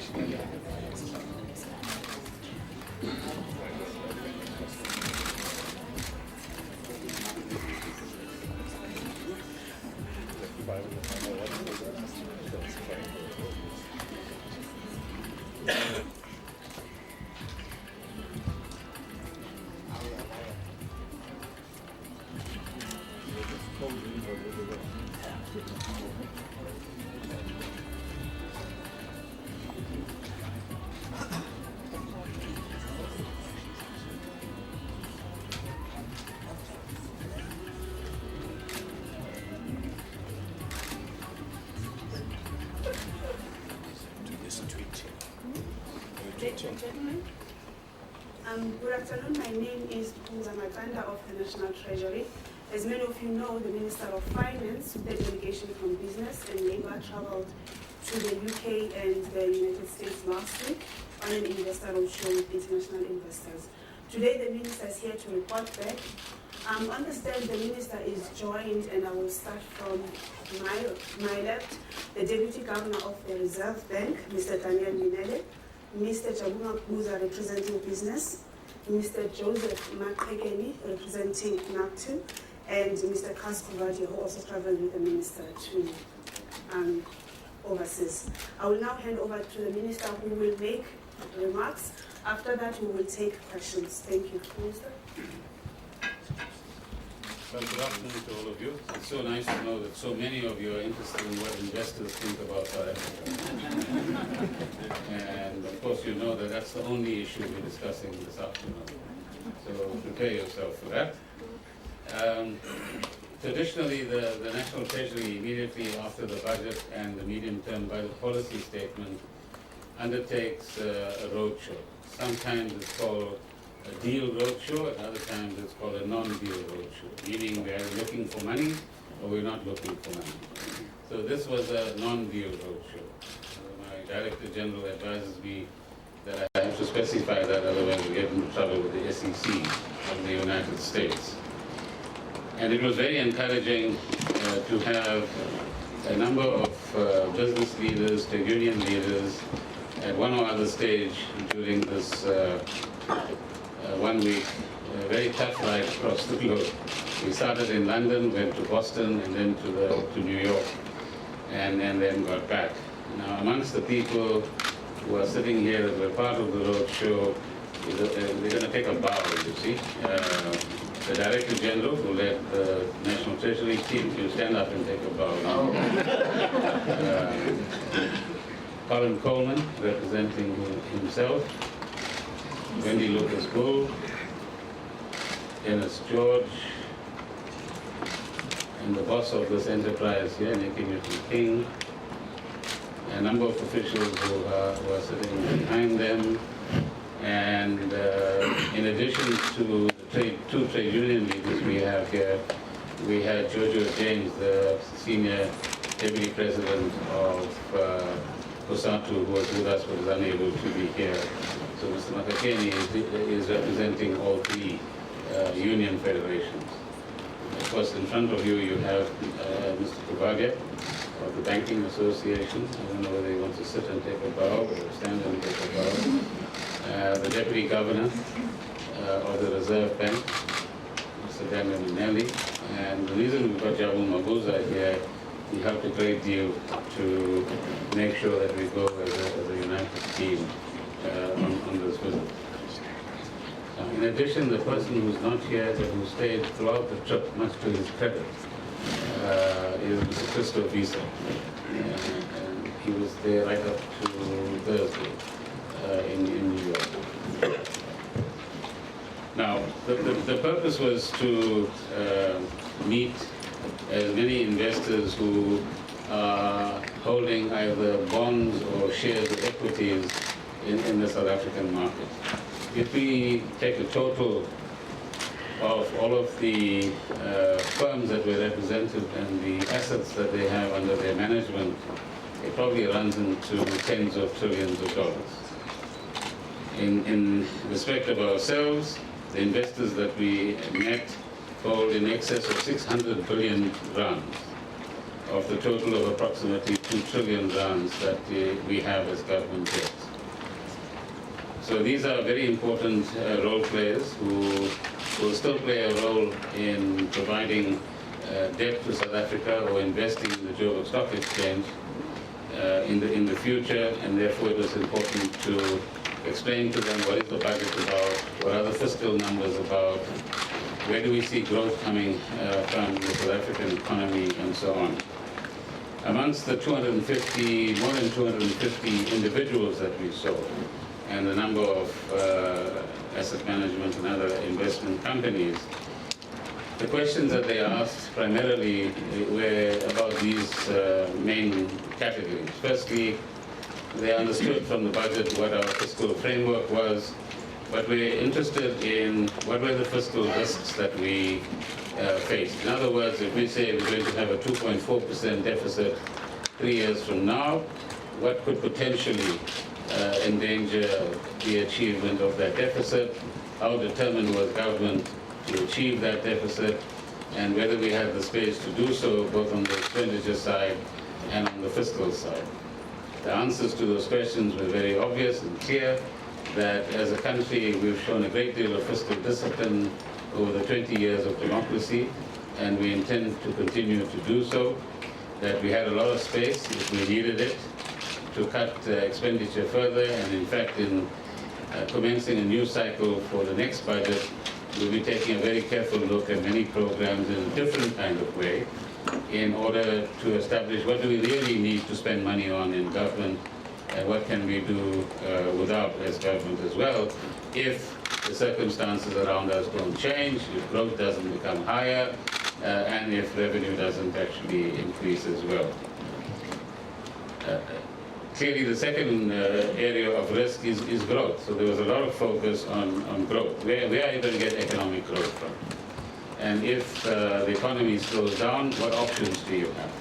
Ladies and gentlemen, good afternoon. My name is Punza Matanda of the National Treasury. As many of you know, the Minister of Finance, with a delegation from Business and Labour, traveled to the UK and the United States last week on an investor roadshow with international investors. Today, the Minister is here to report back. On the stand, the Minister is joined, and I will start from my left, the Deputy Governor of the Reserve Bank, Mr. Daniel Minele, Mr. Jabuma Kuza, representing Business, Mr. Joseph Makrekeni, representing NACTU, and Mr. Kaskovadi, who also traveled with the Minister to overseas. I will now hand over to the Minister, who will make remarks. After that, we will take questions. Thank you. Minister. Well, good afternoon to all of you. It's so nice to know that so many of you are interested in what investors think about South Africa. And of course, you know that that's the only issue we're discussing this afternoon. So prepare yourself for that. Traditionally, the National Treasury, immediately after the budget and the medium-term budget policy statement, undertakes a roadshow. Sometimes it's called a deal roadshow, at other times it's called a non-deal roadshow, meaning we are looking for money or we're not looking for money. So this was a non-deal roadshow. My Director General advises me that I have to specify that, otherwise we get into trouble with the SEC of the United States. And it was very encouraging to have a number of business leaders, trade union leaders, at one or other stage during this 1 week, a very tough ride across the globe. We started in London, went to Boston, and then to New York, and then got back. Now, amongst the people who are sitting here that were part of the road show, they're going to take a bow, you see. The Director General, who led the National Treasury team, will stand up and take a bow now. Colin Coleman, representing himself. Wendy Lucas Bull, Dennis George, and the boss of this enterprise here, Nikki Newton King, a number of officials who are sitting behind them, and in addition to the two trade union leaders we have here, we had Jojo James, the senior deputy president of COSATU, who was with us but is unable to be here. So Mr. Makakeni is representing all three union federations. Of course, in front of you, you have Mr. Kubage of the Banking Association. I don't know whether he wants to sit and take a bow or stand and take a bow. The Deputy Governor of the Reserve Bank, Mr. Daniel Minelli. And the reason we've got Jabu Mabuza here, he helped a great deal to make sure that we go as a united team on this visit. In addition, the person who's not here but who stayed throughout the trip, much to his credit, is Mr. Christo Visa. And he was there right up to Thursday in New York. Now, the purpose was to meet as many investors who are holding either bonds or shares of equities in the South African market. If we take a total of all of the firms that were represented and the assets that they have under their management, it probably runs into tens of trillions of dollars. In respect of ourselves, the investors that we met hold in excess of 600 billion rands. of the total of approximately 2 trillion rands that we have as government debt. So these are very important role players who will still play a role in providing debt to South Africa or investing in the Joburg Stock Exchange in the future, and therefore it was important to explain to them what is the budget about, what are the fiscal numbers about, where do we see growth coming from the South African economy, and so on. Amongst the more than 250 individuals that we saw, and the number of asset management and other investment companies, the questions that they asked primarily were about these main categories. Firstly, they understood from the budget what our fiscal framework was, but we're interested in what were the fiscal risks that we faced. In other words, if we say we're going to have a 2.4% deficit 3 years from now, what could potentially endanger the achievement of that deficit? How determined was government to achieve that deficit, and whether we had the space to do so both on the expenditure side and on the fiscal side. The answers to those questions were very obvious and clear, that as a country we've shown a great deal of fiscal discipline over the 20 years of democracy, and we intend to continue to do so, that we had a lot of space if we needed it to cut expenditure further, and in fact in commencing a new cycle for the next budget, we'll be taking a very careful look at many programs in a different kind of way in order to establish what do we really need to spend money on in government, and what can we do without as government as well, if the circumstances around us don't change, if growth doesn't become higher, and if revenue doesn't actually increase as well. Clearly, the second area of risk is growth. So there was a lot of focus on growth. Where are you going to get economic growth from? And if the economy slows down, what options do you have?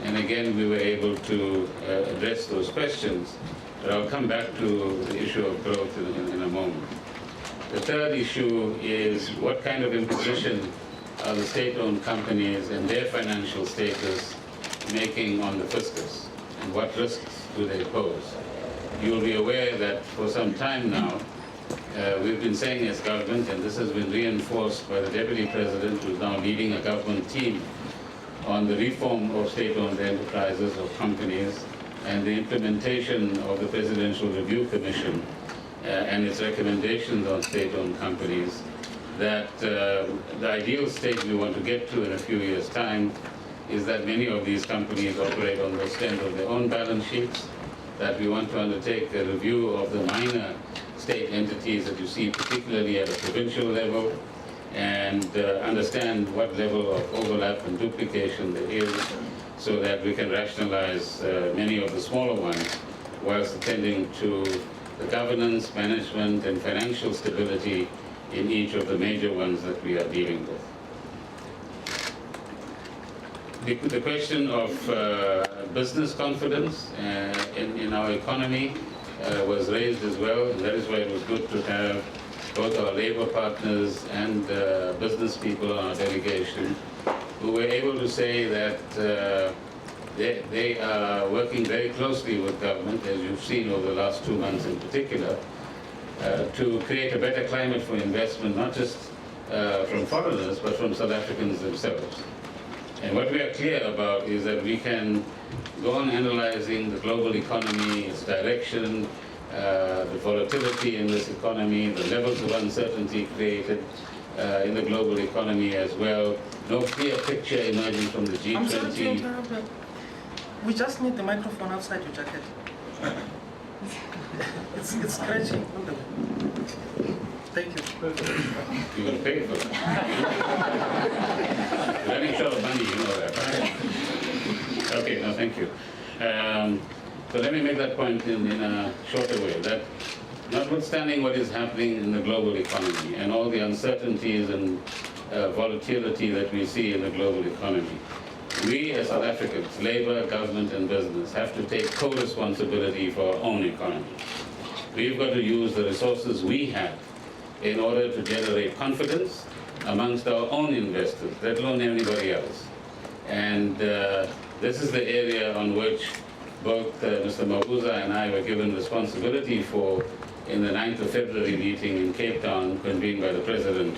And again, we were able to address those questions. But I'll come back to the issue of growth in a moment. The third issue is what kind of imposition are the state-owned companies and their financial status making on the fiscus? And what risks do they pose? You'll be aware that for some time now, we've been saying as government, and this has been reinforced by the Deputy President, who's now leading a government team on the reform of state-owned enterprises or companies and the implementation of the Presidential Review Commission and its recommendations on state-owned companies, that the ideal state we want to get to in a few years' time is that many of these companies operate on the strength of their own balance sheets, that we want to undertake a review of the minor state entities that you see, particularly at a provincial level, and understand what level of overlap and duplication there is, so that we can rationalize many of the smaller ones, whilst attending to the governance, management, and financial stability in each of the major ones that we are dealing with. The question of business confidence in our economy was raised as well, and that is why it was good to have both our labor partners and business people on our delegation who were able to say that they are working very closely with government, as you've seen over the last 2 months in particular, to create a better climate for investment, not just from foreigners, but from South Africans themselves. And what we are clear about is that we can go on analyzing the global economy, its direction, the volatility in this economy, the levels of uncertainty created in the global economy as well. No clear picture emerging from the G20. I'm sorry to interrupt, but we just need the microphone outside your jacket. It's scratching on the way. Thank you. You will pay for that. You're running short of money, you know that, right? Okay, no, thank you. So let me make that point in a shorter way, that notwithstanding what is happening in the global economy and all the uncertainties and volatility that we see in the global economy, we as South Africans, labor, government, and business, have to take co-responsibility for our own economy. We've got to use the resources we have in order to generate confidence amongst our own investors, let alone anybody else. And this is the area on which both Mr. Mabuza and I were given responsibility for in the 9th of February meeting in Cape Town, convened by the President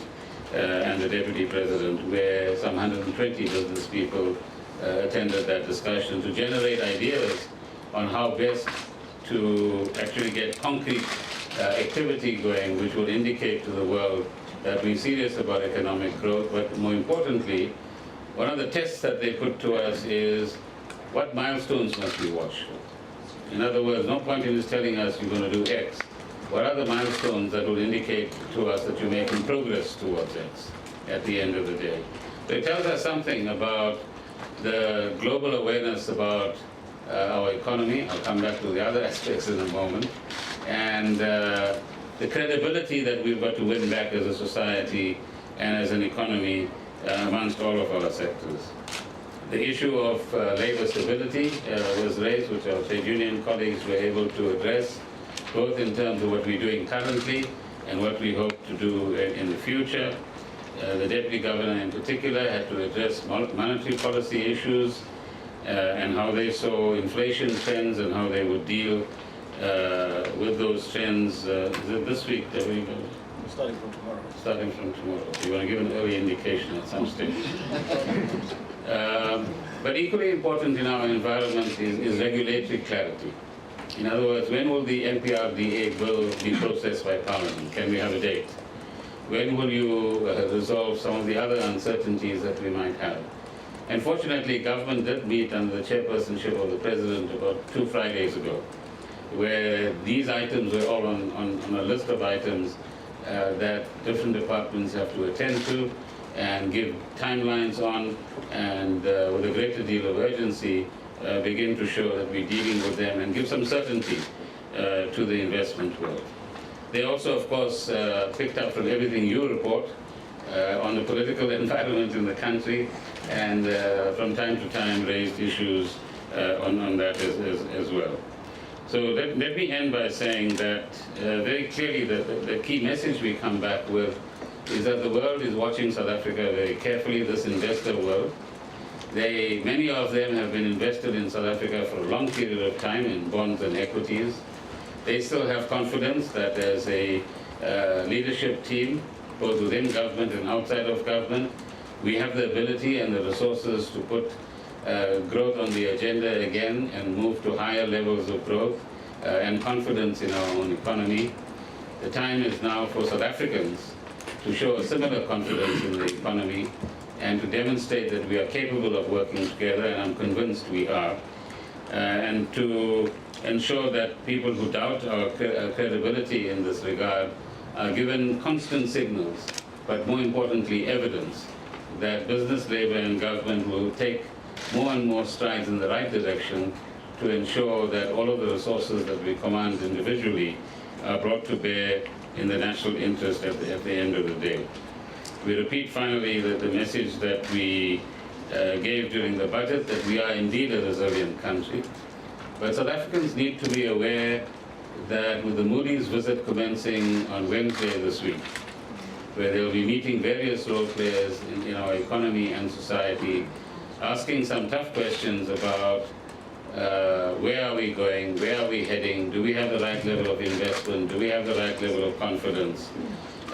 and the Deputy President, where some 120 business people attended that discussion to generate ideas on how best to actually get concrete activity going, which will indicate to the world that we're serious about economic growth. But more importantly, one of the tests that they put to us is what milestones must we watch for? In other words, no point in just telling us you're going to do X. What are the milestones that will indicate to us that you're making progress towards X at the end of the day? So it tells us something about the global awareness about our economy. I'll come back to the other aspects in a moment. And the credibility that we've got to win back as a society and as an economy amongst all of our sectors. The issue of labor stability was raised, which our trade union colleagues were able to address, both in terms of what we're doing currently and what we hope to do in the future. The Deputy Governor in particular had to address monetary policy issues and how they saw inflation trends and how they would deal with those trends. Is it this week that we go? Starting from tomorrow. Starting from tomorrow. You want to give an early indication at some stage. But equally important in our environment is regulatory clarity. In other words, when will the MPRDA bill be processed by Parliament? Can we have a date? When will you resolve some of the other uncertainties that we might have? And fortunately, government did meet under the chairpersonship of the President about 2 Fridays ago, where these items were all on a list of items that different departments have to attend to and give timelines on, and with a greater deal of urgency, begin to show that we're dealing with them and give some certainty to the investment world. They also, of course, picked up from everything you report on the political environment in the country, and from time to time raised issues on that as well. So let me end by saying that very clearly the key message we come back with is that the world is watching South Africa very carefully, this investor world. Many of them have been invested in South Africa for a long period of time in bonds and equities. They still have confidence that as a leadership team, both within government and outside of government, we have the ability and the resources to put growth on the agenda again and move to higher levels of growth and confidence in our own economy. The time is now for South Africans to show a similar confidence in the economy and to demonstrate that we are capable of working together, and I'm convinced we are, and to ensure that people who doubt our credibility in this regard are given constant signals, but more importantly evidence, that business, labor and government will take more and more strides in the right direction to ensure that all of the resources that we command individually are brought to bear in the national interest at the end of the day. We repeat finally the message that we gave during the budget, that we are indeed a resilient country. But South Africans need to be aware that with the Moody's visit commencing on Wednesday this week, where they'll be meeting various role players in our economy and society, asking some tough questions about where are we going, where are we heading, do we have the right level of investment, do we have the right level of confidence,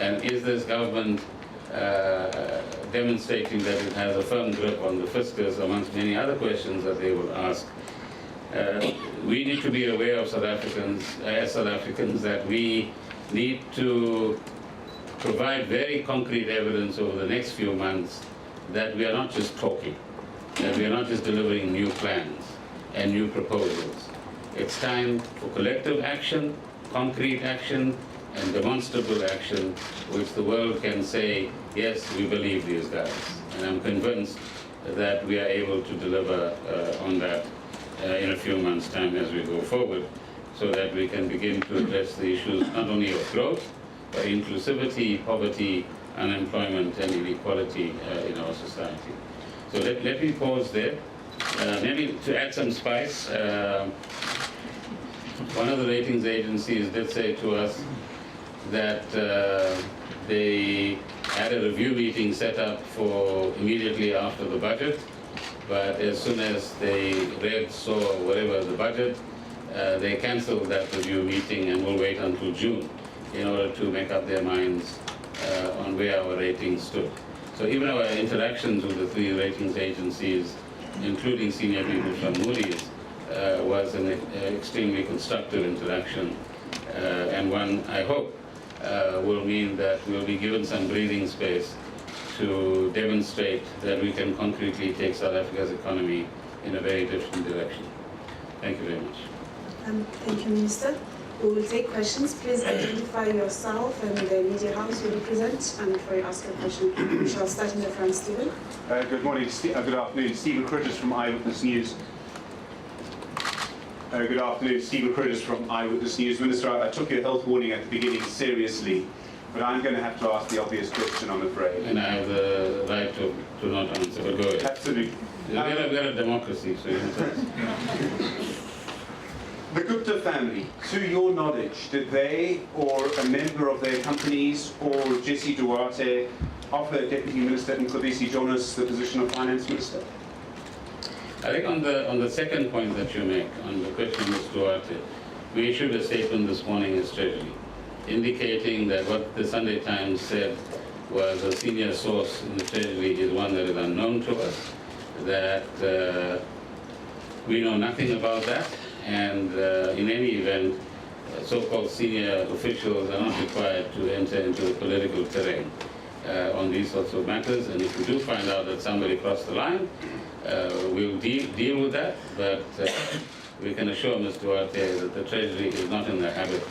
and is this government demonstrating that it has a firm grip on the fiscals, amongst many other questions that they will ask. We need to be aware of South Africans, as South Africans, that we need to provide very concrete evidence over the next few months that we are not just talking, that we are not just delivering new plans and new proposals. It's time for collective action, concrete action, and demonstrable action, which the world can say, yes, we believe these guys. And I'm convinced that we are able to deliver on that in a few months' time as we go forward, so that we can begin to address the issues not only of growth, but inclusivity, poverty, unemployment, and inequality in our society. So let me pause there. Maybe to add some spice, one of the ratings agencies did say to us that they had a review meeting set up for immediately after the budget, But as soon as they saw whatever the budget, they canceled that review meeting and will wait until June in order to make up their minds on where our ratings stood. So even our interactions with the three ratings agencies, including senior people from Moody's, was an extremely constructive interaction, and one, I hope, will mean that we'll be given some breathing space to demonstrate that we can concretely take South Africa's economy in a very different direction. Thank you very much. Thank you, Minister. We will take questions. Please identify yourself and the media house you represent, and before you ask a question, we shall start in the front, Stephen. Good morning, good afternoon. Stephen Critters from Eyewitness News. Good afternoon, Stephen Critters from Eyewitness News. Minister, I took your health warning at the beginning seriously, but I'm going to have to ask the obvious question, I'm afraid. And I have the right to not answer, but go ahead. Absolutely. We're a democracy, so you can The Gupta family, to your knowledge, did they or a member of their companies or JSE Duarte offer Deputy Minister Mcebisi Jonas the position of Finance Minister? I think on the second point that you make, on the question of Ms. Duarte, we issued a statement this morning as Treasury, indicating that what the Sunday Times said was a senior source in the Treasury is one that is unknown to us, that we know nothing about that, and in any event, so-called senior officials are not required to enter into the political terrain on these sorts of matters, and if we do find out that somebody crossed the line, we'll deal with that, but we can assure Ms. Duarte that the Treasury is not in the habit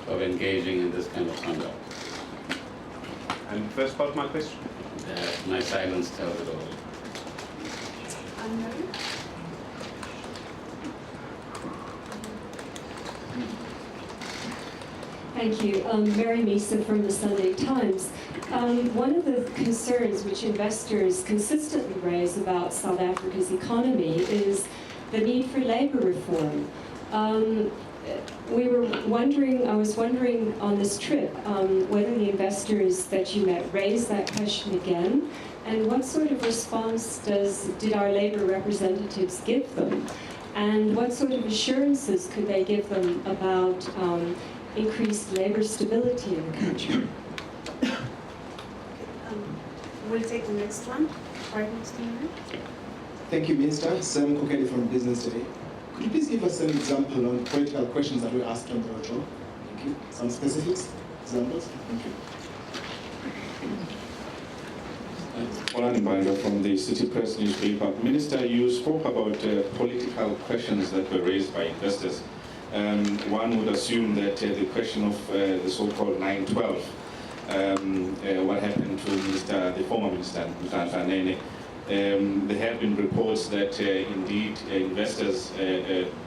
of engaging in this kind of conduct. And the first part of my question? My silence tells it all. Anne-Marie? Thank you. Mary Mesa from the Sunday Times. One of the concerns which investors consistently raise about South Africa's economy is the need for labor reform. I was wondering on this trip whether the investors that you met raised that question again, and what sort of response did our labor representatives give them, and what sort of assurances could they give them about increased labor stability in the country? We'll take the next one. Right next to you. Thank you, Minister. Sam Kokeli from Business Today. Could you please give us an example on political questions that were asked on the roadshow? Thank you. Some specifics, examples? Thank you. Olan Banda from the City Press newspaper. Minister, you spoke about political questions that were raised by investors. One would assume that the question of the so-called 912, what happened to the former Minister, Mr. Nene, there have been reports that indeed investors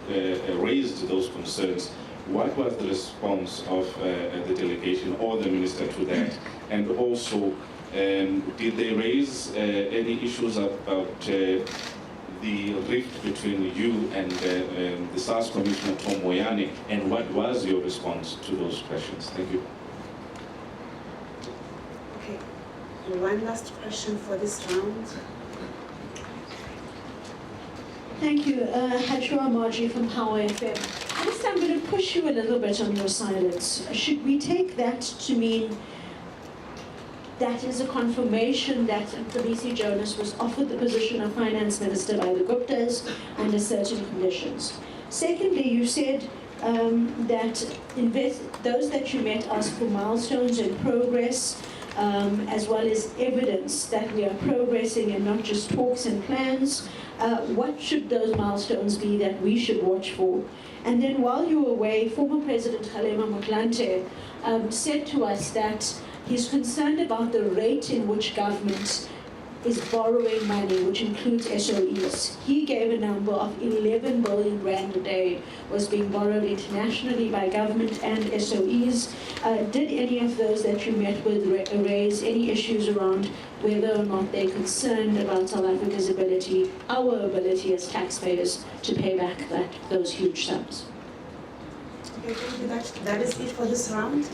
raised those concerns. What was the response of the delegation or the Minister to that? And also, did they raise any issues about the rift between you and the SARS Commissioner Tom Moyane, and what was your response to those questions? Thank you. Okay. One last question for this round. Thank you. Hajwa Marji from Power FM. I guess I'm going to push you a little bit on your silence. Should we take that to mean that is a confirmation that Mcebisi Jonas was offered the position of finance minister by the Guptas under certain conditions? Secondly, you said that those that you met asked for milestones and progress, as well as evidence that we are progressing and not just talks and plans. What should those milestones be that we should watch for? And then while you were away, former President Kgalema Motlanthe said to us that he's concerned about the rate in which government is borrowing money, which includes SOEs. He gave a number of 11 billion rand a day was being borrowed internationally by government and SOEs. Did any of those that you met with raise any issues around whether or not they're concerned about South Africa's ability, our ability as taxpayers, to pay back those huge sums? Okay, thank you. That is it for this round.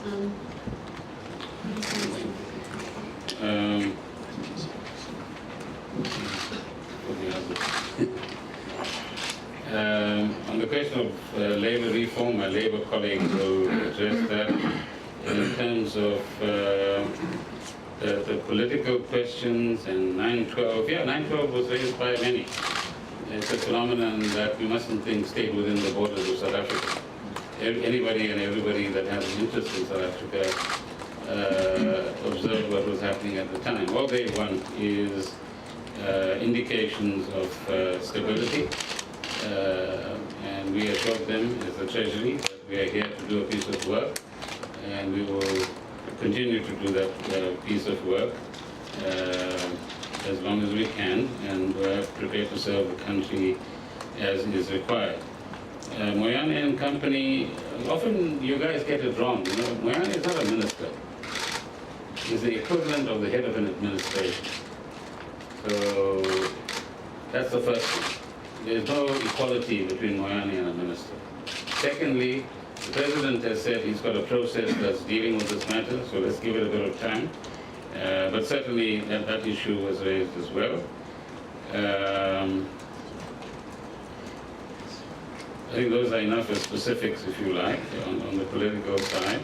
What do you have? On the question of labor reform, my labor colleagues will address that. In terms of the political questions and 9/12, yeah, 9/12 was raised by many. It's a phenomenon that we mustn't think stayed within the borders of South Africa. Anybody and everybody that has an interest in South Africa observed what was happening at the time. All they want is indications of stability, and we assured them as the Treasury that we are here to do a piece of work, and we will continue to do that piece of work as long as we can, and we're prepared to serve the country as is required. Moyane and company, often you guys get it wrong. You know, Moyane is not a minister. He's the equivalent of the head of an administration. So that's the first thing. There's no equality between Moyane and a minister. Secondly, the president has said he's got a process that's dealing with this matter, so let's give it a bit of time. But certainly that issue was raised as well. I think those are enough as specifics, if you like, on the political side.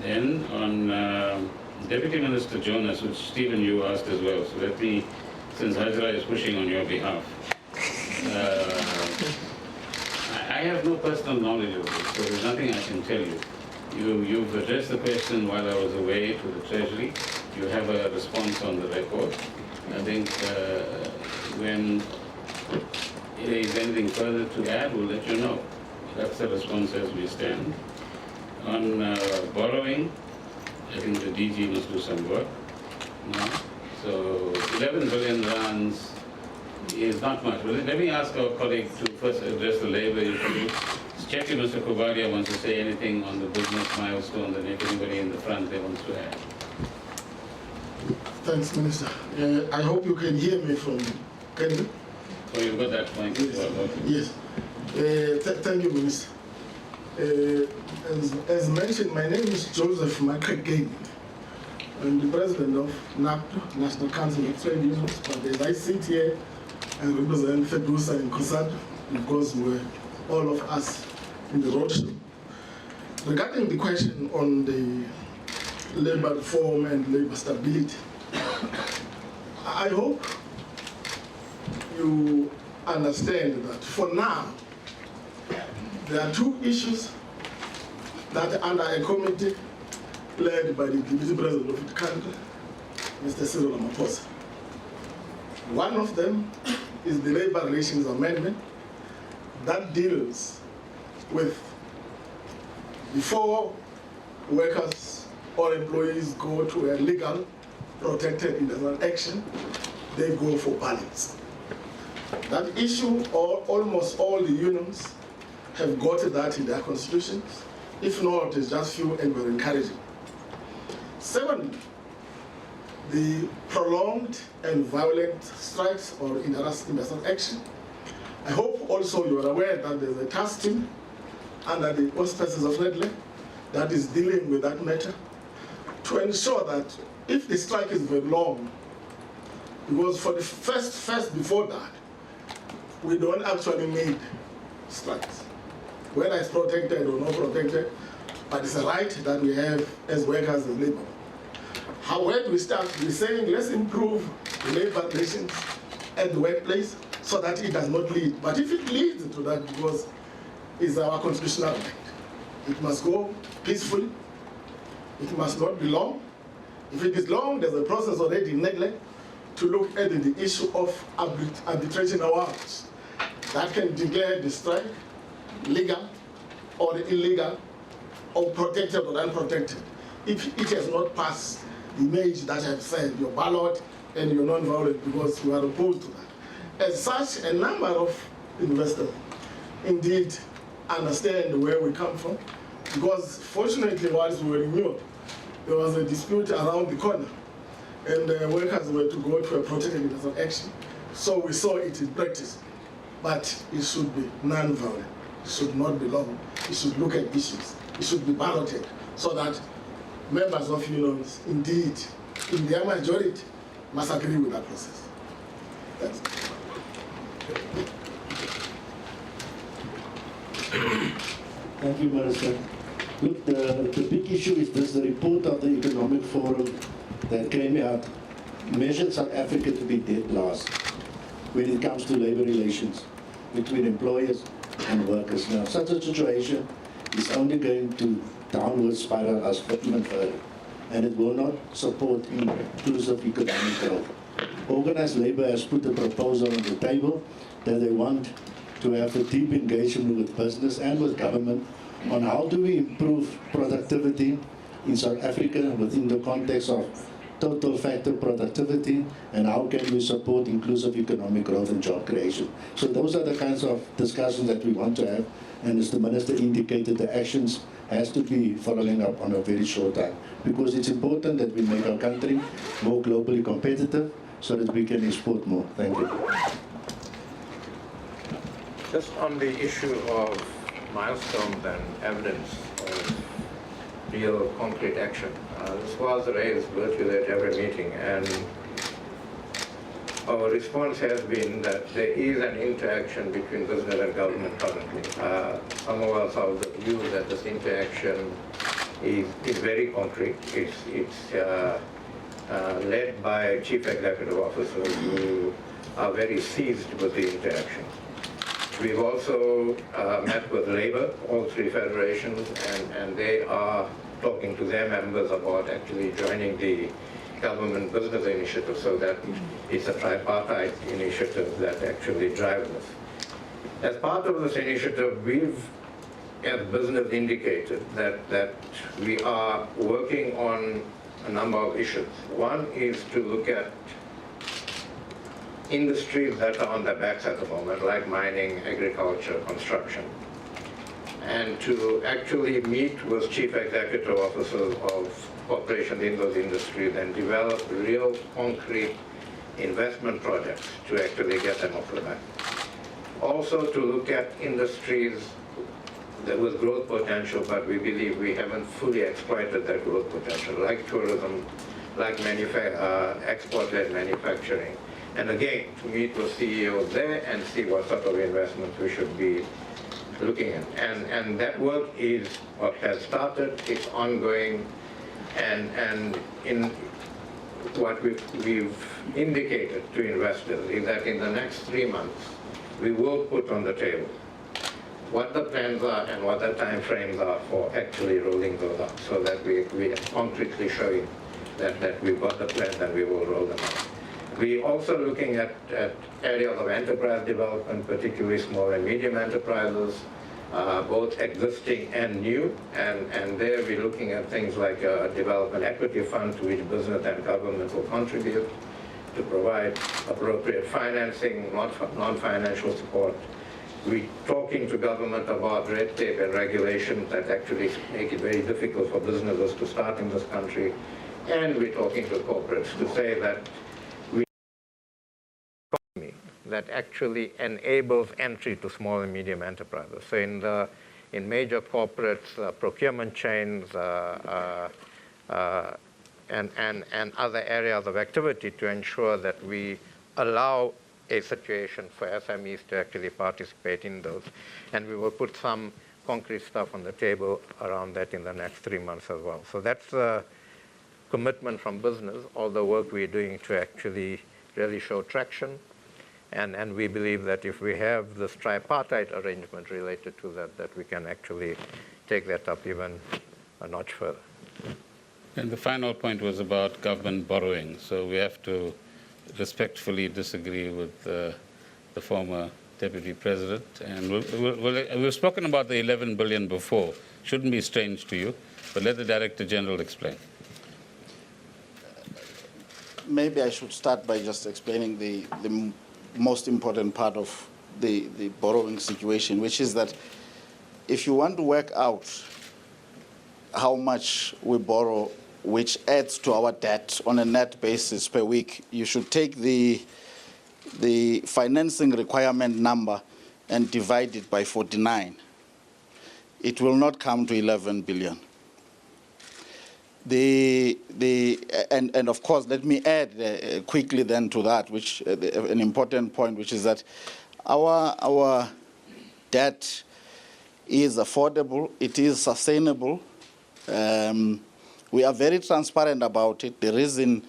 Then on Deputy Minister Jonas, which Stephen, you asked as well, so let me, since Hajra is pushing on your behalf. I have no personal knowledge of this, so there's nothing I can tell you. You've addressed the question while I was away to the Treasury. You have a response on the record. I think when there is anything further to add, we'll let you know. That's the response as we stand. On borrowing, I think the DG must do some work now. So 11 billion rands is not much. But let me ask our colleague to first address the labor issue. Check if Mr. Kovadia wants to say anything on the business milestone, and if anybody in the front there wants to add. Thanks, Minister. I hope you can hear me from. Can you? So you've got that point. Yes. Thank you, Minister. As mentioned, my name is Joseph Makageni. I'm the president of NAPTO, National Council of Trade Unions. But as I sit here and represent FEDUSA and COSATU, because we're all of us in the roadshow. Regarding the question on the labor reform and labor stability, I hope you understand that for now, there are two issues that are under a committee led by the Deputy President of the country, Mr. Cyril Ramaphosa. One of them is the Labor Relations Amendment that deals with before workers or employees go to a legal protected industrial action, they go for balance. That issue, almost all the unions have got that in their constitutions. If not, it's just few and we're encouraging. Secondly, the prolonged and violent strikes or industrial action. I hope also you are aware that there's a task team under the auspices of Redley that is dealing with that matter to ensure that if the strike is very long, because for the first before that, we don't actually need strikes. Whether it's protected or not protected, but it's a right that we have as workers and labor. However, we start with saying, let's improve labor relations at the workplace so that it does not lead. But if it leads to that, because it's our constitutional right, it must go peacefully. It must not be long. If it is long, there's a process already in neglect to look at the issue of arbitration awards that can declare the strike legal or illegal or protected or unprotected. If it has not passed the image that I've said, your ballot and your non-violent, because we are opposed to that. As such, a number of investors indeed understand where we come from, because fortunately, whilst we were in Europe, there was a dispute around the corner, and the workers were to go to a protected industrial action. So we saw it in practice, but it should be non-violent. It should not be long. It should look at issues. It should be balloted so that members of unions, indeed, in their majority, must agree with that process. That's it. Thank you, Minister. Look, the big issue is this, the report of the Economic Forum that came out measured South Africa to be dead last when it comes to labor relations between employers and workers. Now, such a situation is only going to downward spiral us even further, and it will not support inclusive economic growth. Organized labor has put a proposal on the table that they want to have a deep engagement with business and with government on how do we improve productivity in South Africa within the context of total factor productivity, and how can we support inclusive economic growth and job creation. So those are the kinds of discussions that we want to have, and as the Minister indicated, the actions has to be following up on a very short time, because it's important that we make our country more globally competitive so that we can export more. Thank you. Just on the issue of milestones and evidence of real concrete action, this was raised virtually at every meeting, and our response has been that there is an interaction between business and government currently. Some of us are of the view that this interaction is very concrete. It's led by chief executive officers who are very seized with the interaction. We've also met with labor, all three federations, and they are talking to their members about actually joining the government business initiative, so that it's a tripartite initiative that actually drives this. As part of this initiative, we've, as business, indicated that we are working on a number of issues. One is to look at industries that are on their backs at the moment, like mining, agriculture, construction, and to actually meet with chief executive officers of corporations in those industries and develop real concrete investment projects to actually get them off the back. Also to look at industries that with growth potential, but we believe we haven't fully exploited that growth potential, like tourism, like export-led manufacturing. And again, to meet with CEOs there and see what sort of investments we should be looking at. And that work is what has started, it's ongoing, and in what we've indicated to investors is that in the next 3 months, we will put on the table what the plans are and what the time frames are for actually rolling those out, so that we are concretely showing that we've got the plans and we will roll them out. We're also looking at areas of enterprise development, particularly small and medium enterprises, both existing and new, and there we're looking at things like a development equity fund to which business and government will contribute to provide appropriate financing, non-financial support. We're talking to government about red tape and regulations that actually make it very difficult for businesses to start in this country, and we're talking to corporates to say that that actually enables entry to small and medium enterprises. So in major corporates, procurement chains, and other areas of activity, to ensure that we allow a situation for SMEs to actually participate in those. And we will put some concrete stuff on the table around that in the next 3 months as well. So that's a commitment from business, all the work we're doing to actually really show traction. And we believe that if we have this tripartite arrangement related to that we can actually take that up even a notch further. And the final point was about government borrowing. So we have to respectfully disagree with the former Deputy President. And we've spoken about the 11 billion before. Shouldn't be strange to you, but let the Director General explain. Maybe I should start by just explaining the most important part of the borrowing situation, which is that if you want to work out how much we borrow, which adds to our debt on a net basis per week, you should take the financing requirement number and divide it by 49. It will not come to 11 billion. And of course, let me add quickly then to that, which an important point, which is that our debt is affordable, it is sustainable. We are very transparent about it. The reason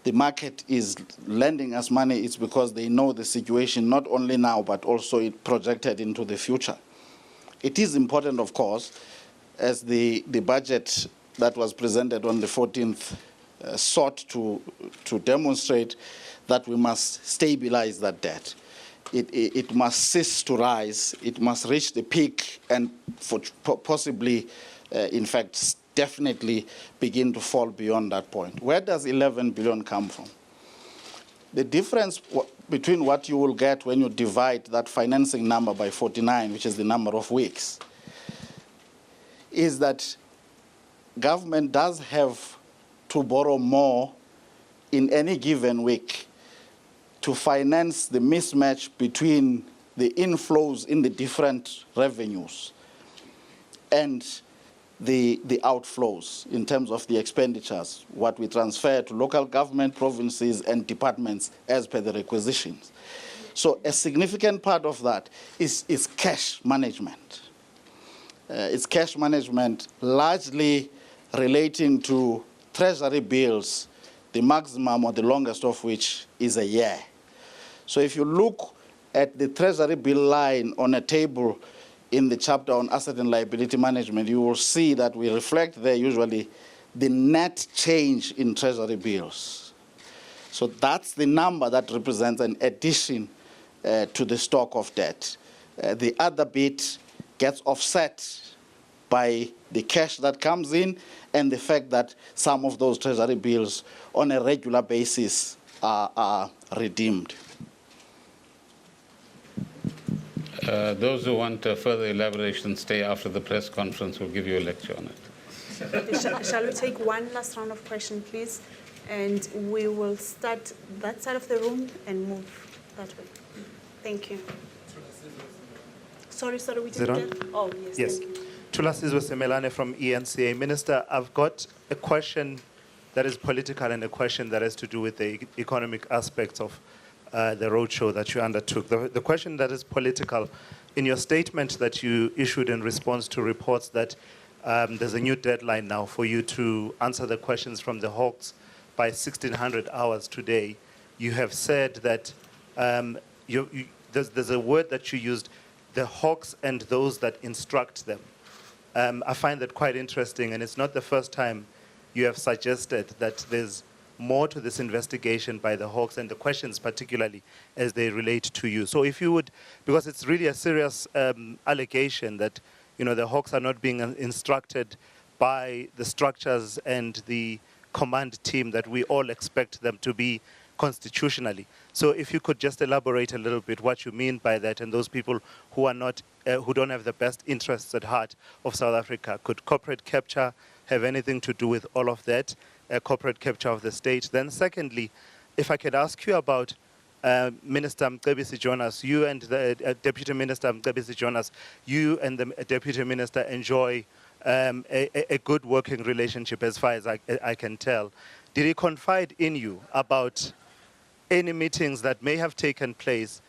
the market is lending us money is because they know the situation, not only now, but also it projected into the future. It is important, of course, as the budget that was presented on the 14th sought to demonstrate that we must stabilize that debt. It must cease to rise. It must reach the peak and possibly, in fact, definitely begin to fall beyond that point. Where does 11 billion come from? The difference between what you will get when you divide that financing number by 49, which is the number of weeks, is that government does have to borrow more in any given week to finance the mismatch between the inflows in the different revenues and the outflows in terms of the expenditures, what we transfer to local government, provinces, and departments as per the requisitions. So a significant part of that is cash management. It's cash management largely relating to treasury bills, the maximum or the longest of which is a year. So if you look at the treasury bill line on a table in the chapter on asset and liability management, you will see that we reflect there usually the net change in treasury bills. So that's the number that represents an addition to the stock of debt. The other bit gets offset by the cash that comes in and the fact that some of those treasury bills on a regular basis are redeemed. Those who want further elaboration stay after the press conference. We'll give you a lecture on it. Shall we take one last round of questions, please? And we will start that side of the room and move that way. Thank you. Sorry, we didn't get... Oh, yes, yes. Thank you. Tulasizwe Semelane from ENCA. Minister, I've got a question that is political and a question that has to do with the economic aspects of the roadshow that you undertook. The question that is political, in your statement that you issued in response to reports that there's a new deadline now for you to answer the questions from the Hawks by 1600 hours today, you have said that there's a word that you used, the Hawks and those that instruct them. I find that quite interesting, and it's not the first time you have suggested that there's more to this investigation by the Hawks and the questions particularly as they relate to you. So if you would, because it's really a serious allegation that the Hawks are not being instructed by the structures and the command team that we all expect them to be constitutionally. So if you could just elaborate a little bit what you mean by that, and those people who are not, who don't have the best interests at heart of South Africa. Could corporate capture have anything to do with all of that, corporate capture of the state? Then secondly, if I could ask you about Minister Mcebisi Jonas, you and the Deputy Minister Mcebisi Jonas, you and the Deputy Minister enjoy a good working relationship as far as I can tell. Did he confide in you about any meetings that may have taken place?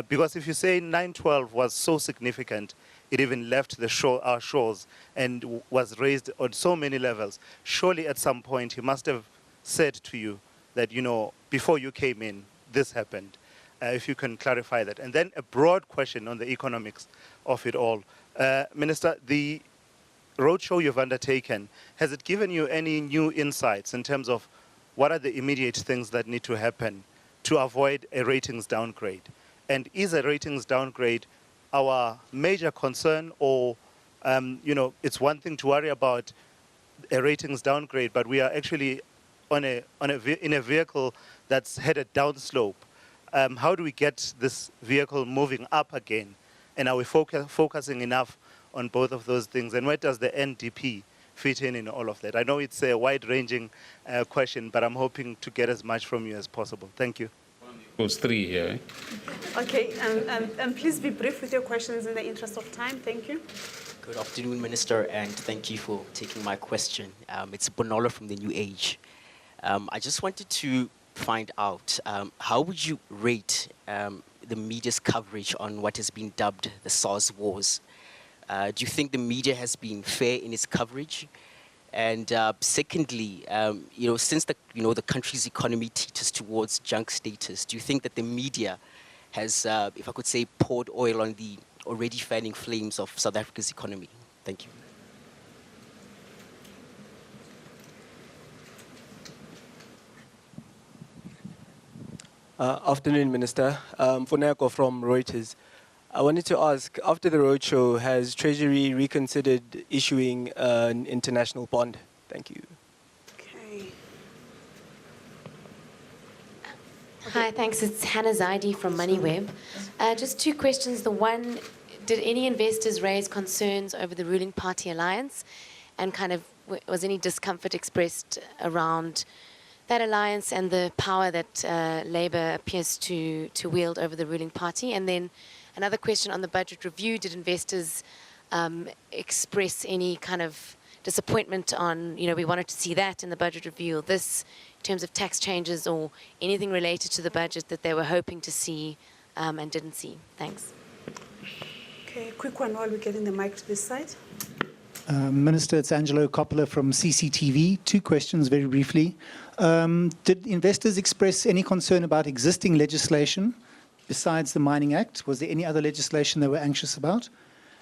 Because if you say 9/12 was so significant, it even left our shores and was raised on so many levels. Surely at some point he must have said to you that, before you came in, this happened. If you can clarify that. And then a broad question on the economics of it all. Minister, the roadshow you've undertaken, has it given you any new insights in terms of what are the immediate things that need to happen to avoid a ratings downgrade? And is a ratings downgrade our major concern, or it's one thing to worry about a ratings downgrade, but we are actually in a vehicle that's headed downslope? How do we get this vehicle moving up again? And are we focusing enough on both of those things? And where does the NDP fit in all of that? I know it's a wide-ranging question, but I'm hoping to get as much from you as possible. Thank you. There's three here. Okay, and please be brief with your questions in the interest of time. Thank you. Good afternoon, Minister, and thank you for taking my question. It's Bonola from the New Age. I just wanted to find out, how would you rate the media's coverage on what has been dubbed the SARS wars? Do you think the media has been fair in its coverage? And secondly, since the country's economy teeters towards junk status, do you think that the media has, if I could say, poured oil on the already fanning flames of South Africa's economy? Thank you. Afternoon, Minister. Foneko from Reuters. I wanted to ask, after the roadshow, has Treasury reconsidered issuing an international bond? Thank you. Okay. Hi, thanks. It's Hannah Zaidi from MoneyWeb. Just two questions. The one, did any investors raise concerns over the ruling party alliance? And kind of, was any discomfort expressed around that alliance and the power that Labour appears to wield over the ruling party? And then another question on the budget review, did investors express any kind of disappointment on, we wanted to see that in the budget review, or this in terms of tax changes or anything related to the budget that they were hoping to see and didn't see? Thanks. Okay, quick one while we're getting the mic to this side. Minister, it's Angelo Coppola from CCTV. Two questions very briefly. Did investors express any concern about existing legislation besides the Mining Act? Was there any other legislation they were anxious about?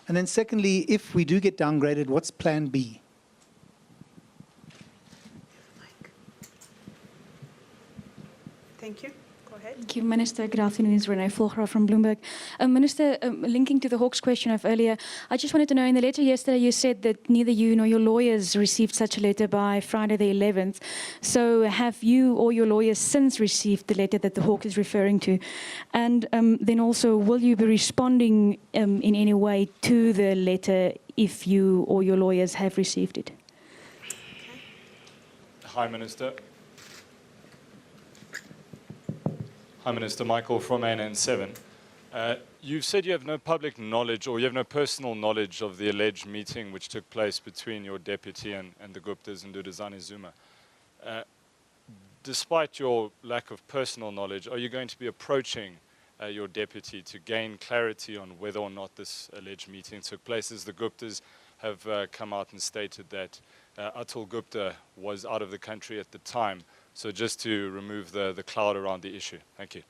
And then secondly, if we do get downgraded, what's plan B? Thank you. Go ahead. Thank you, Minister. Good afternoon. It's Renee Volgra from Bloomberg. Minister, linking to the Hawks question of earlier, I just wanted to know, in the letter yesterday you said that neither you nor your lawyers received such a letter by Friday the 11th. So have you or your lawyers since received the letter that the Hawk is referring to? And then also, will you be responding in any way to the letter if you or your lawyers have received it? Hi, Minister. Hi, Minister. Michael from ANN7. You've said you have no public knowledge or you have no personal knowledge of the alleged meeting which took place between your deputy and the Guptas and Duduzane Zuma. Despite your lack of personal knowledge, are you going to be approaching your deputy to gain clarity on whether or not this alleged meeting took place, as the Guptas have come out and stated that Atul Gupta was out of the country at the time? So just to remove the cloud around the issue. Thank you.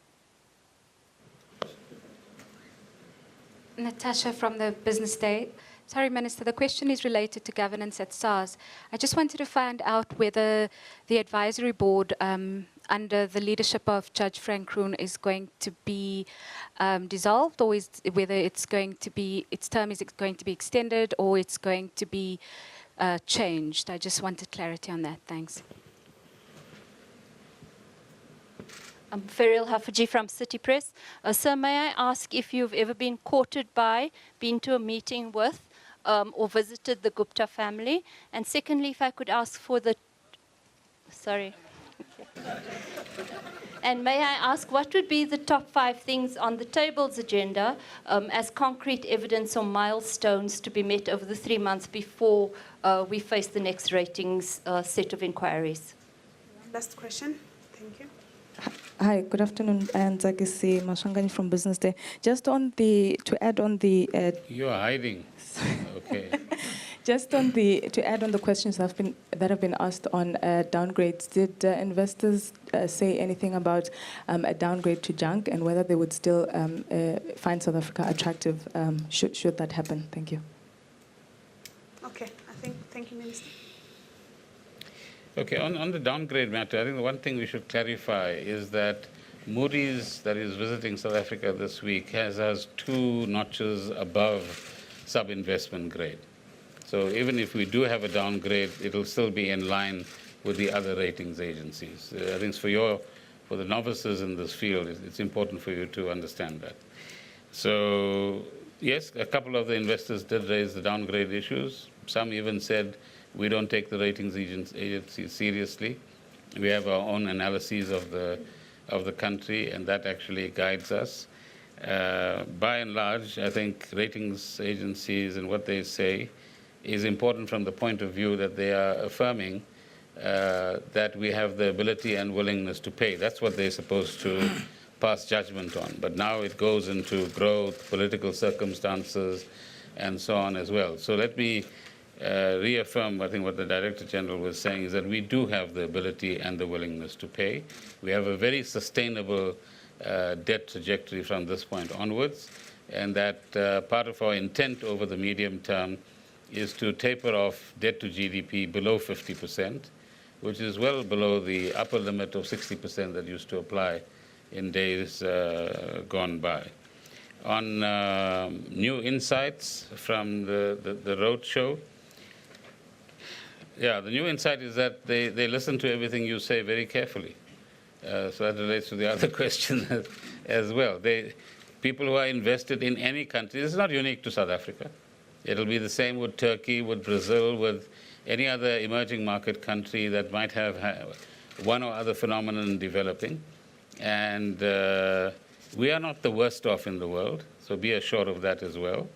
Natasha from the Business Day. Sorry, Minister, the question is related to governance at SARS. I just wanted to find out whether the advisory board under the leadership of Judge Frank Kroon is going to be dissolved, or whether it's going to be, its term is going to be extended, or it's going to be changed. I just wanted clarity on that. Thanks. I'm Feril Hafaji from City Press. Sir, may I ask if you've ever been courted by, been to a meeting with, or visited the Gupta family? And secondly, if I could ask for the... Sorry. And may I ask, what would be the top 5 things on the table's agenda as concrete evidence or milestones to be met over the 3 months before we face the next ratings set of inquiries? Last question. Thank you. Hi, good afternoon. And Zagisi Mashangani from Business Day. Just on the, to add on the... You're hiding. Okay. Just on the, to add on the questions that have been asked on downgrades, did investors say anything about a downgrade to junk and whether they would still find South Africa attractive should that happen? Thank you. Okay, thank you, Minister. Okay, on the downgrade matter, I think the one thing we should clarify is that Moody's, that is visiting South Africa this week, has 2 notches above sub-investment grade. So even if we do have a downgrade, it'll still be in line with the other ratings agencies. I think for the novices in this field, it's important for you to understand that. So yes, a couple of the investors did raise the downgrade issues. Some even said, we don't take the ratings agency seriously. We have our own analyses of the country, and that actually guides us. By and large, I think ratings agencies and what they say is important from the point of view that they are affirming that we have the ability and willingness to pay. That's what they're supposed to pass judgment on. But now it goes into growth, political circumstances, and so on as well. So let me reaffirm, I think, what the Director General was saying, is that we do have the ability and the willingness to pay. We have a very sustainable debt trajectory from this point onwards, and that part of our intent over the medium term is to taper off debt to GDP below 50%, which is well below the upper limit of 60% that used to apply in days gone by. On new insights from the road show, yeah, the new insight is that they listen to everything you say very carefully. So that relates to the other question as well. People who are invested in any country, this is not unique to South Africa. It'll be the same with Turkey, with Brazil, with any other emerging market country that might have one or other phenomenon developing. And we are not the worst off in the world, so be assured of that as well.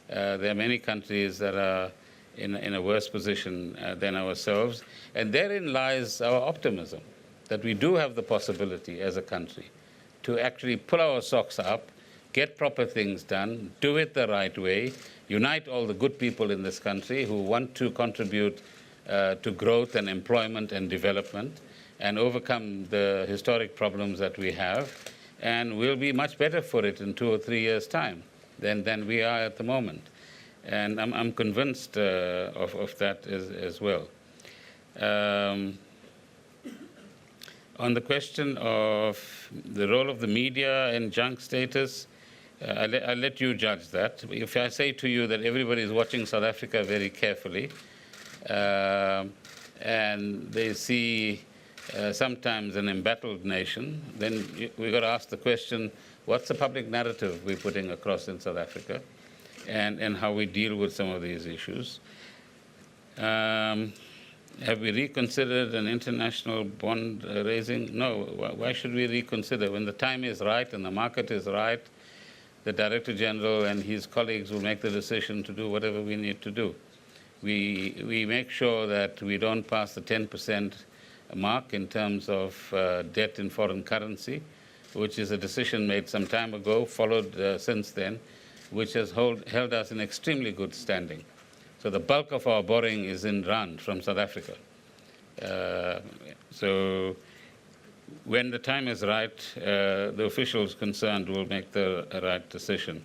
There are many countries that are in a worse position than ourselves. And therein lies our optimism, that we do have the possibility as a country to actually pull our socks up, get proper things done, do it the right way, unite all the good people in this country who want to contribute to growth and employment and development, and overcome the historic problems that we have. And we'll be much better for it in 2 or 3 years' time than we are at the moment. And I'm convinced of that as well. On the question of the role of the media and junk status, I'll let you judge that. If I say to you that everybody is watching South Africa very carefully, and they see sometimes an embattled nation, then we've got to ask the question, what's the public narrative we're putting across in South Africa, and how we deal with some of these issues? Have we reconsidered an international bond raising? No. Why should we reconsider? When the time is right and the market is right, the Director General and his colleagues will make the decision to do whatever we need to do. We make sure that we don't pass the 10% mark in terms of debt in foreign currency, which is a decision made some time ago, followed since then, which has held us in extremely good standing. So the bulk of our borrowing is in rand from South Africa. So when the time is right, the officials concerned will make the right decision.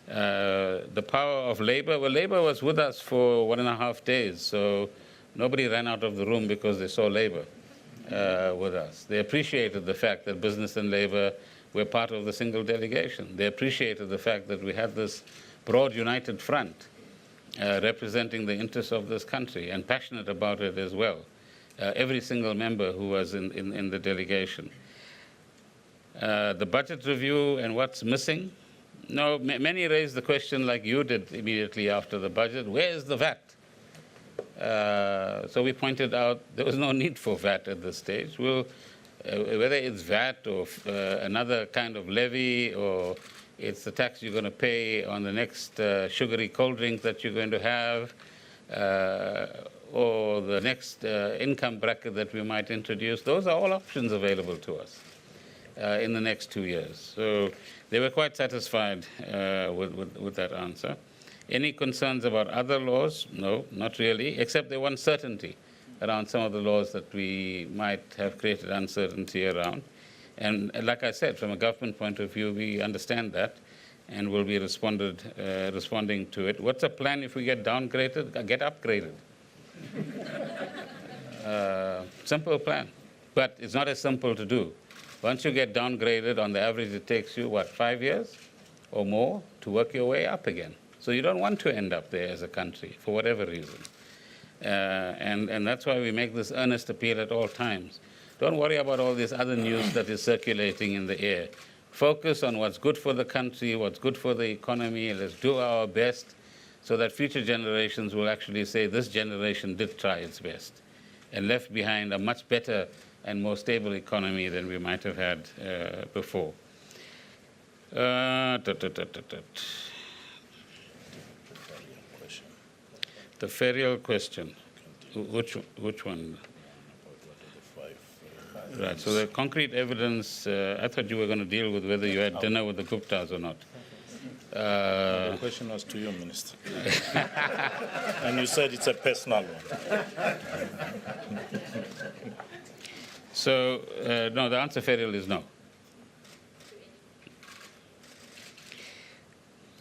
The power of Labour, well, Labour was with us for 1.5 days, so nobody ran out of the room because they saw Labour with us. They appreciated the fact that business and Labour were part of the single delegation. They appreciated the fact that we had this broad united front representing the interests of this country, and passionate about it as well. Every single member who was in the delegation. The budget review and what's missing? No, many raised the question like you did immediately after the budget, where is the VAT? So we pointed out there was no need for VAT at this stage. Whether it's VAT or another kind of levy, or it's the tax you're going to pay on the next sugary cold drink that you're going to have, or the next income bracket that we might introduce, those are all options available to us in the next 2 years. So they were quite satisfied with that answer. Any concerns about other laws? No, not really, except they want certainty around some of the laws that we might have created uncertainty around. And like I said, from a government point of view, we understand that and will be responding to it. What's the plan if we get downgraded? Get upgraded. Simple plan, but it's not as simple to do. Once you get downgraded, on the average, it takes you, 5 years or more to work your way up again. So you don't want to end up there as a country, for whatever reason. And that's why we make this earnest appeal at all times. Don't worry about all this other news that is circulating in the air. Focus on what's good for the country, what's good for the economy, and let's do our best so that future generations will actually say this generation did try its best and left behind a much better and more stable economy than we might have had before. The ferial question. Which one? Right, so the concrete evidence, I thought you were going to deal with whether you had dinner with the Guptas or not. The question was to you, Minister. And you said it's a personal one. So, no, the answer, Ferial, is no.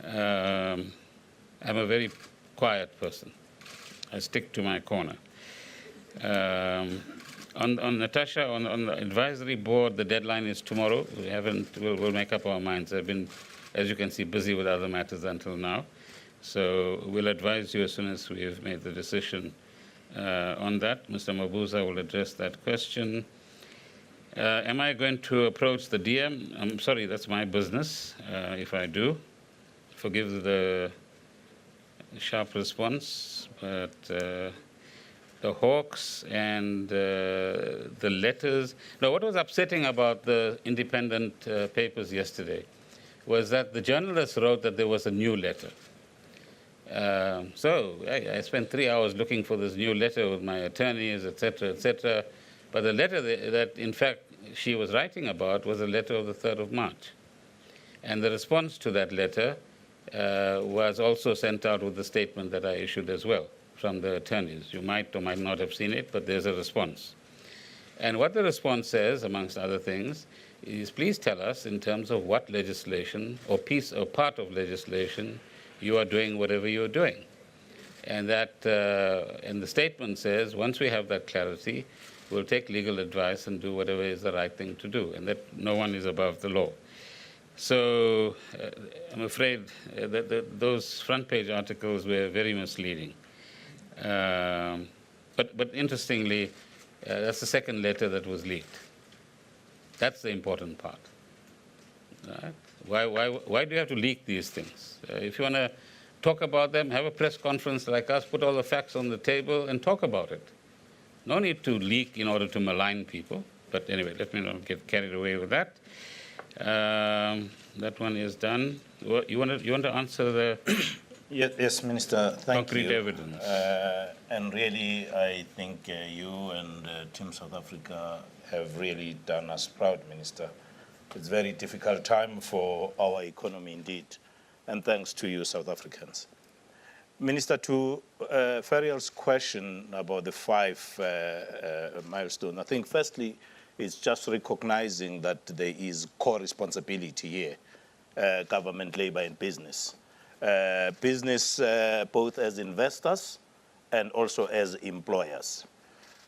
I'm a very quiet person. I stick to my corner. On Natasha, on the advisory board, the deadline is tomorrow. We'll make up our minds. I've been, as you can see, busy with other matters until now. So we'll advise you as soon as we've made the decision on that. Mr. Mabuza will address that question. Am I going to approach the DM? I'm sorry, that's my business, if I do. Forgive the sharp response, but the Hawks and the letters. No, what was upsetting about the independent papers yesterday was that the journalists wrote that there was a new letter. So I spent 3 hours looking for this new letter with my attorneys, etc., etc. But the letter that, in fact, she was writing about was a letter of the 3rd of March. And the response to that letter was also sent out with the statement that I issued as well from the attorneys. You might or might not have seen it, but there's a response. And what the response says, amongst other things, is please tell us in terms of what legislation or piece or part of legislation you are doing whatever you're doing. And that, and the statement says, once we have that clarity, we'll take legal advice and do whatever is the right thing to do, and that no one is above the law. So I'm afraid that those front page articles were very misleading. But interestingly, that's the second letter that was leaked. That's the important part. Right? Why do you have to leak these things? If you want to talk about them, have a press conference like us, put all the facts on the table and talk about it. No need to leak in order to malign people. But anyway, let me not get carried away with that. That one is done. You want to answer the Yes, Minister. Thank concrete you. evidence? And really, I think you and Team South Africa have really done us proud, Minister. It's a very difficult time for our economy indeed, and thanks to you, South Africans. Minister, to Ferial's question about the 5 milestones, I think firstly, it's just recognizing that there is co-responsibility here, government, labor, and business. Business both as investors and also as employers.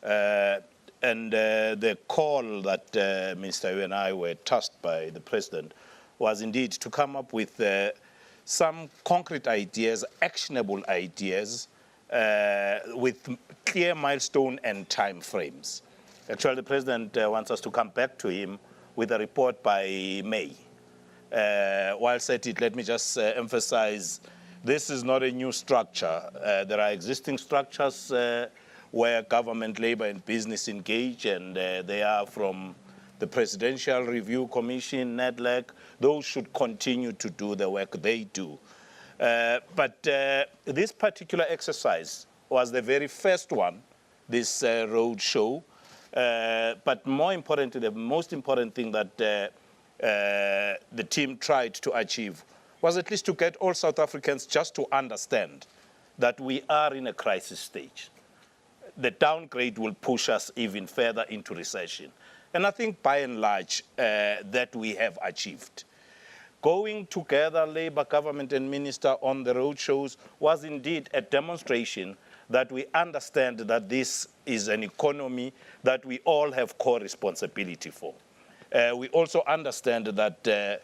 And the call that Minister, you and I were tasked by the President was indeed to come up with some concrete ideas, actionable ideas, with clear milestone and time frames. Actually, the President wants us to come back to him with a report by May. While said it, let me just emphasize, this is not a new structure. There are existing structures where government, labor, and business engage, and they are from the Presidential Review Commission, NEDLAC. Those should continue to do the work they do. But this particular exercise was the very first one, this road show. But more importantly, the most important thing that the team tried to achieve was at least to get all South Africans just to understand that we are in a crisis stage. The downgrade will push us even further into recession. And I think by and large that we have achieved. Going together, Labour, government and minister on the road shows was indeed a demonstration that we understand that this is an economy that we all have co-responsibility for. We also understand that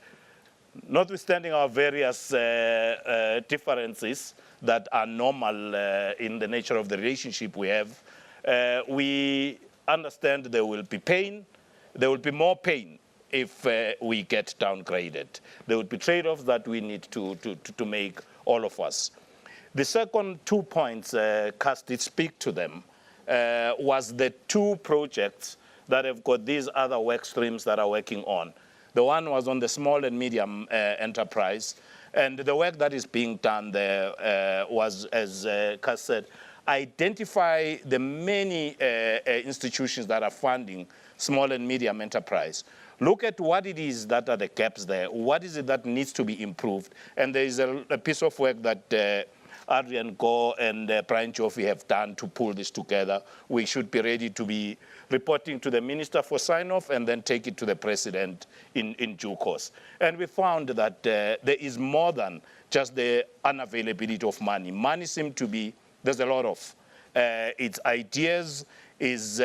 notwithstanding our various differences that are normal in the nature of the relationship we have, we understand there will be pain. There will be more pain if we get downgraded. There will be trade-offs that we need to make, all of us. The second 2 points, Cass did speak to them, was the 2 projects that have got these other work streams that are working on. The one was on the small and medium enterprise, and the work that is being done there was, as Cass said, identify the many institutions that are funding small and medium enterprise. Look at what it is that are the gaps there. What is it that needs to be improved? And there is a piece of work that Adrian Gore and Brian Joffrey have done to pull this together. We should be ready to be reporting to the minister for sign-off and then take it to the president in due course. And we found that there is more than just the unavailability of money. Money seems to be, there's a lot of. Its ideas is,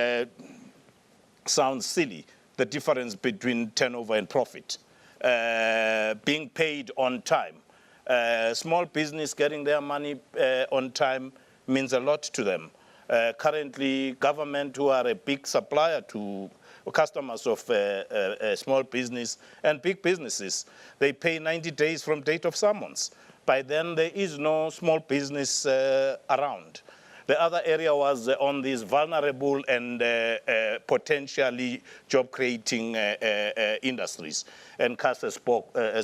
sounds silly, the difference between turnover and profit. Being paid on time. Small business getting their money on time means a lot to them. Currently, government, who are a big supplier to customers of small business and big businesses, they pay 90 days from date of summons. By then, there is no small business around. The other area was on these vulnerable and potentially job-creating industries. And Cass has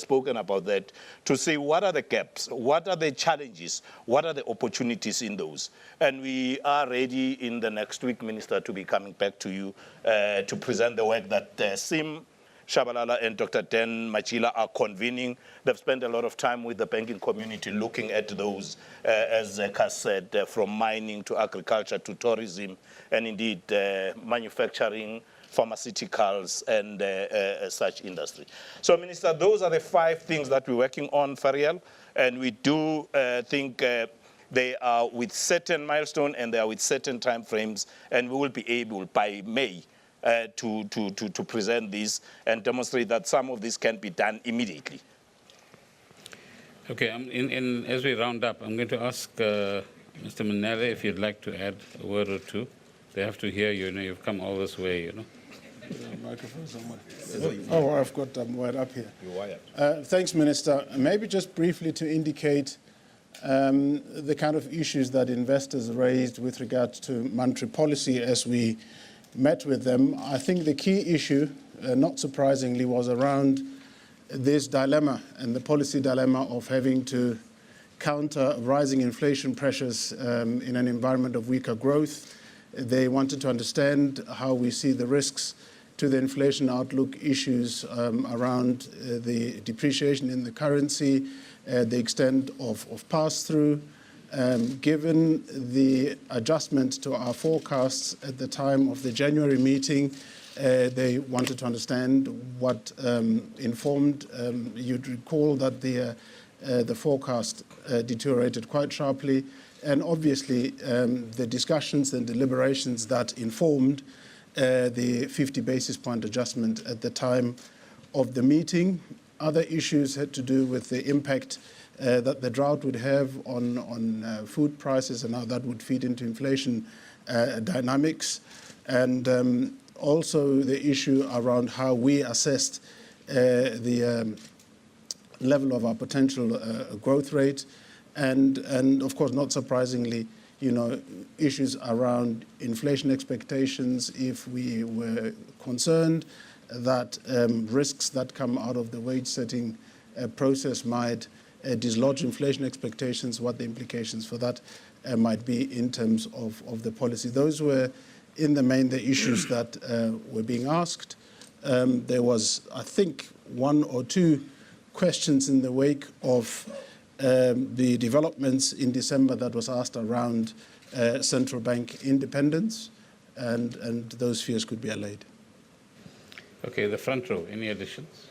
spoken about that, to see what are the gaps, what are the challenges, what are the opportunities in those. And we are ready in the next week, Minister, to be coming back to you to present the work that Sim Shabalala and Dr. Dan Machila are convening. They've spent a lot of time with the banking community looking at those, as Cass said, from mining to agriculture to tourism, and indeed manufacturing, pharmaceuticals, and such industry. So, Minister, those are the 5 things that we're working on, Fariel, and we do think they are with certain milestones and they are with certain time frames, and we will be able by May to present this and demonstrate that some of this can be done immediately. Okay, as we round up, I'm going to ask Mr. Manere if you'd like to add a word or two. They have to hear you, you've come all this way, Microphone somewhere. Oh, I've got wired up here. You're wired. Thanks, Minister. Maybe just briefly to indicate the kind of issues that investors raised with regard to monetary policy as we met with them. I think the key issue, not surprisingly, was around this dilemma and the policy dilemma of having to counter rising inflation pressures in an environment of weaker growth. They wanted to understand how we see the risks to the inflation outlook, issues around the depreciation in the currency, the extent of pass-through. Given the adjustment to our forecasts at the time of the January meeting, they wanted to understand what informed. You'd recall that the forecast deteriorated quite sharply, and obviously the discussions and deliberations that informed the 50 basis point adjustment at the time of the meeting. Other issues had to do with the impact that the drought would have on food prices and how that would feed into inflation dynamics, and also the issue around how we assessed the level of our potential growth rate, and of course, not surprisingly, issues around inflation expectations. If we were concerned that risks that come out of the wage setting process might dislodge inflation expectations, what the implications for that might be in terms of the policy. Those were, in the main, the issues that were being asked. There was, I think, 1 or 2 questions in the wake of the developments in December that was asked around central bank independence, and those fears could be allayed. Okay, the front row, any additions?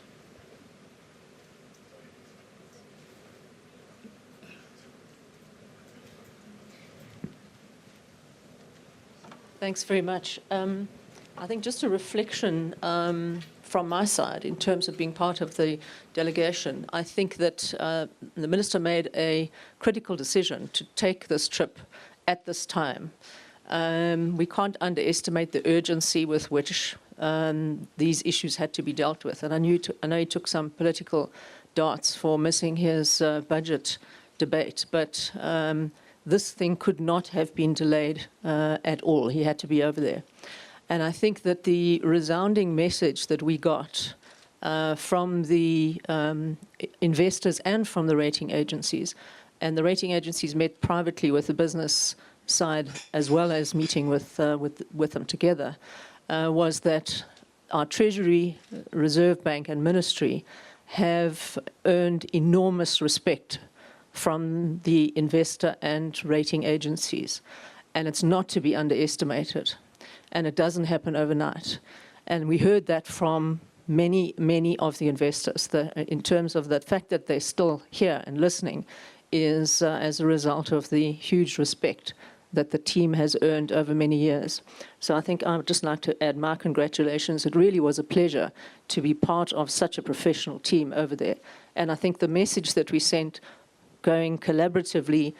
Thanks very much. I think just a reflection from my side in terms of being part of the delegation. I think that the Minister made a critical decision to take this trip at this time. We can't underestimate the urgency with which these issues had to be dealt with. And I know he took some political darts for missing his budget debate, but this thing could not have been delayed at all. He had to be over there. And I think that the resounding message that we got from the investors and from the rating agencies, and the rating agencies met privately with the business side as well as meeting with them together, was that our Treasury, Reserve Bank and Ministry have earned enormous respect from the investor and rating agencies. And it's not to be underestimated. And it doesn't happen overnight. And we heard that from many, many of the investors, in terms of the fact that they're still here and listening is as a result of the huge respect that the team has earned over many years. So I think I would just like to add my congratulations. It really was a pleasure to be part of such a professional team over there. And I think the message that we sent going collaboratively,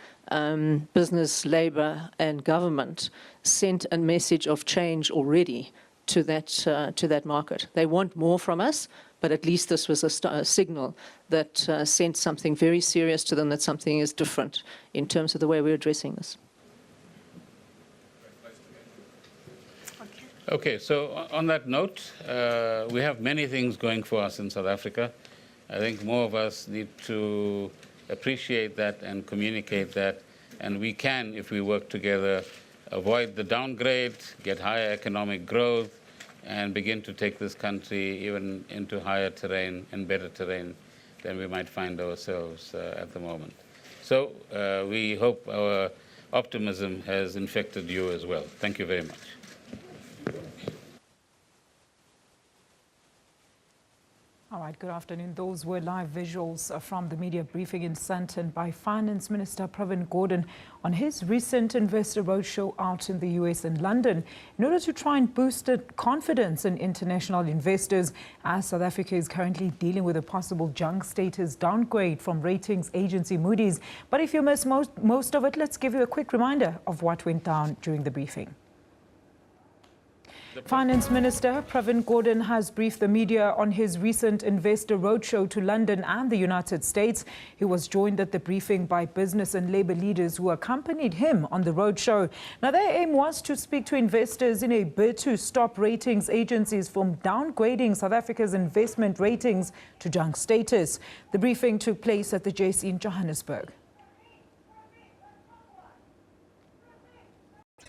business, labor, and government, sent a message of change already to that market. They want more from us, but at least this was a signal that sent something very serious to them, that something is different in terms of the way we're addressing this. Okay, so on that note, we have many things going for us in South Africa. I think more of us need to appreciate that and communicate that, and we can, if we work together, avoid the downgrade, get higher economic growth, and begin to take this country even into higher terrain and better terrain than we might find ourselves at the moment. So we hope our optimism has infected you as well. Thank you very much. All right, good afternoon. Those were live visuals from the media briefing in Sandton by Finance Minister Pravin Gordhan on his recent investor roadshow out in the US and London in order to try and boost confidence in international investors, as South Africa is currently dealing with a possible junk status downgrade from ratings agency Moody's. But if you missed most of it, let's give you a quick reminder of what went down during the briefing. Finance Minister Pravin Gordhan has briefed the media on his recent investor roadshow to London and the United States. He was joined at the briefing by business and labor leaders who accompanied him on the roadshow. Now, their aim was to speak to investors in a bid to stop ratings agencies from downgrading South Africa's investment ratings to junk status. The briefing took place at the JSE in Johannesburg.